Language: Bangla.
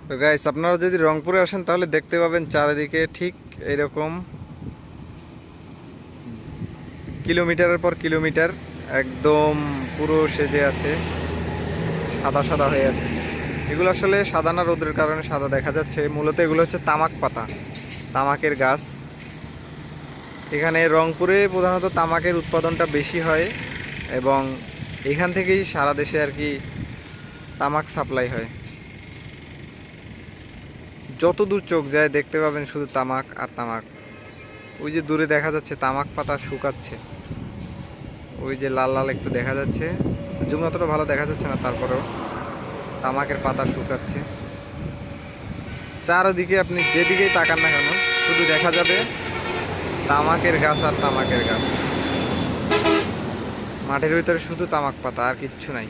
তো গাইস, আপনারা যদি রংপুরে আসেন তাহলে দেখতে পাবেন চারিদিকে ঠিক এরকম কিলোমিটারের পর কিলোমিটার একদম পুরো সেজে আছে, সাদা সাদা হয়ে আছে। এগুলো আসলে সাদা না, রোদের কারণে সাদা দেখা যাচ্ছে। মূলত এগুলো হচ্ছে তামাক পাতা, তামাকের গাছ। এখানে রংপুরে প্রধানত তামাকের উৎপাদনটা বেশি হয় এবং এখান থেকেই সারা দেশে আর কি তামাক সাপ্লাই হয়। যত দূর চোখ যায় দেখতে পাবেন শুধু তামাক আর তামাক। ওই যে দূরে দেখা যাচ্ছে তামাক পাতা শুকাচ্ছে, ওই যে লাল লাল একটু দেখা যাচ্ছে, জুম অতটা ভালো দেখা যাচ্ছে না, তারপরেও তামাকের পাতা শুকাচ্ছে। চারদিকে আপনি যেদিকেই তাকান না কেন শুধু দেখা যাবে তামাকের গাছ আর তামাকের গাছ। মাঠের ভিতরে শুধু তামাক পাতা, আর কিচ্ছু নাই।